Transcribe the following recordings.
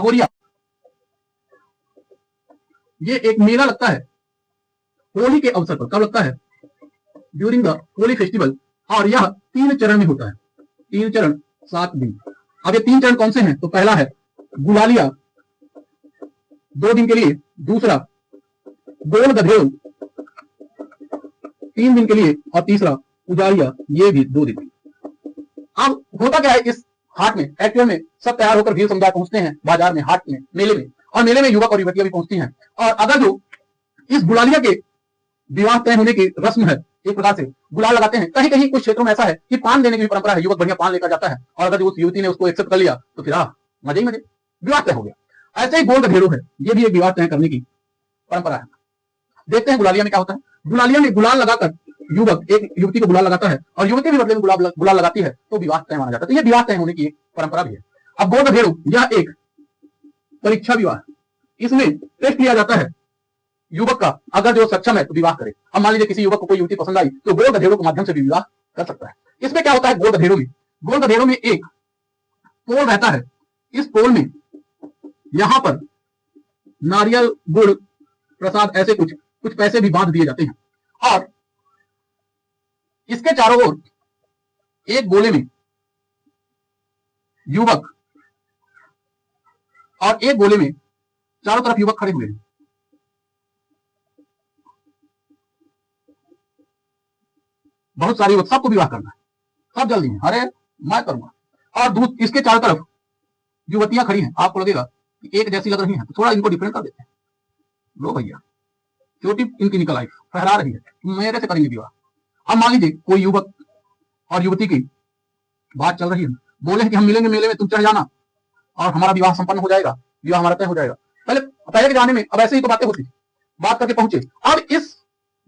भगोरिया, ये एक मेला लगता है होली के अवसर पर। कब लगता है? During the Holi festival. और यह 3 चरण में होता है। 3 चरण 7 दिन। अब ये 3 चरण कौन से हैं? तो पहला है गुलालिया 2 दिन के लिए, दूसरा गोल गधेड़ 3 दिन के लिए, और तीसरा उजाड़िया, ये भी 2 दिन। अब होता क्या है इस हाट में? एक्चुअल में सब तैयार होकर भीड़ समुदाय पहुंचते हैं बाजार में, हाट में, मेले में, और मेले में युवक और युवतियां भी पहुंचती हैं। और अगर जो इस गुलालिया के विवाह तय होने की रस्म है, एक प्रकार से गुलाल लगाते हैं। कहीं कहीं कुछ क्षेत्रों में ऐसा है कि पान देने की भी परंपरा है, युवक बढ़िया पान लेकर जाता है, और अगर जो उस युवती ने उसको एक्सेप्ट कर लिया तो फिर मजे ही मजे, विवाह तय हो गया। ऐसे ही गोल गधेड़ू है, ये भी एक विवाह तय करने की परंपरा है। देखते हैं गुलालिया में क्या होता है। गुलालिया में गुलाल लगाकर युवक एक युवती को गुलाल लगाता है, और युवती भी बदले में गुलाल लगाती है, तो विवाह तय माना जाता है। तो ये विवाह तय होने की एक परंपरा भी है। अब गोल गधेड़ू यह एक परीक्षा विवाह, इसमें टेस्ट लिया जाता है युवक का, अगर जो सक्षम है तो विवाह करे। अब मान लीजिए किसी युवक को कोई युवती पसंद आई तो गोल गधेड़ों के माध्यम से भी विवाह कर सकता है। इसमें क्या होता है गोल गधेड़ों में? गोल गधेड़ों में एक पोल रहता है। इस पोल में यहां पर नारियल, गुड़, प्रसाद, ऐसे कुछ पैसे भी बांध दिए जाते हैं, और इसके चारों ओर एक गोले में युवक और एक गोले में चारों तरफ युवक खड़े हुए हैं। बहुत सारे युवक, सबको विवाह करना है, सब जल्दी में, अरे मैं करूंगा। और इसके चारों तरफ युवतियां खड़ी हैं। आपको लगेगा कि एक जैसी लग रही हैं, तो थोड़ा इनको डिफरेंट कर देते हैं। लो भैया, चोटी इनकी निकल आई, फहरा रही है, मेरे से करेंगे विवाह। अब मान लीजिए कोई युवक और युवती की बात चल रही है, बोले कि हम मिलेंगे मेले में, तुम चढ़ जाना और हमारा विवाह संपन्न हो जाएगा, विवाह हमारा तय हो जाएगा। पहले के जमाने में अब ऐसे ही तो बातें होती, बात करके पहुंचे। अब इस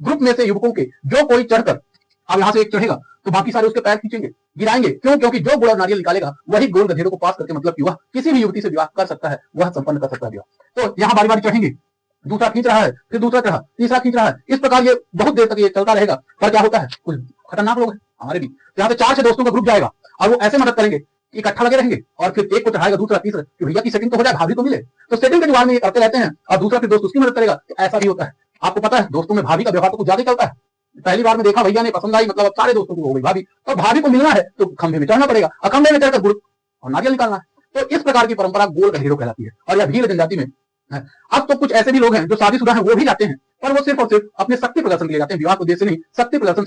ग्रुप में से युवकों के जो कोई चढ़कर, अब यहां से एक चढ़ेगा तो बाकी सारे उसके पैर खींचेंगे, गिराएंगे। क्यों? क्योंकि जो गुड़ और नारियल निकालेगा वही गोल गधेड़ों को पास करके, मतलब कि वह किसी भी युवती से विवाह कर सकता है, वह संपन्न कर सकता है विवाह। तो यहाँ बारी बारी चढ़ेंगे, दूसरा खींच रहा है, फिर दूसरा चढ़ा, तीसरा खींच रहा है, इस प्रकार ये बहुत देर तक ये चलता रहेगा। पर क्या होता है, कुछ खतरनाक लोग हैं हमारे भी, यहाँ से 4 से दोस्तों का ग्रुप जाएगा और वो ऐसे मदद करेंगे, इकट्ठा लगे रहेंगे, और फिर एक को चढ़ाएगा, दूसरा, तीसरा, कि भैया की सेटिंग तो हो जाए, भाभी तो मिले। तो सेटिंग के जुगाड़ में ये करते रहते हैं, और दूसरा फिर दोस्त उसकी मदद करेगा। ऐसा भी होता है। आपको पता है दोस्तों में भाभी का व्यवहार तो कुछ ज्यादा चलता है। पहली बार में देखा, भैया ने पसंद आई, मतलब अब सारे दोस्तों को हो गई भाभी, और भाभी को मिलना है तो खंभे में चढ़ना पड़ेगा, और खंभे में चढ़कर गुड़ और नारियल निकालना है। तो इस प्रकार की परंपरा गोल गधेड़ों कहलाती है, और यह भील जनजाति में है। अब तो कुछ ऐसे भी लोग हैं जो शादीशुदा हैं, वो भी जाते हैं, पर वो सिर्फ और सिर्फ अपने शक्ति प्रदर्शन के लिए जाते हैं, विवाह के उद्देश्य से नहीं, शक्ति प्रदर्शन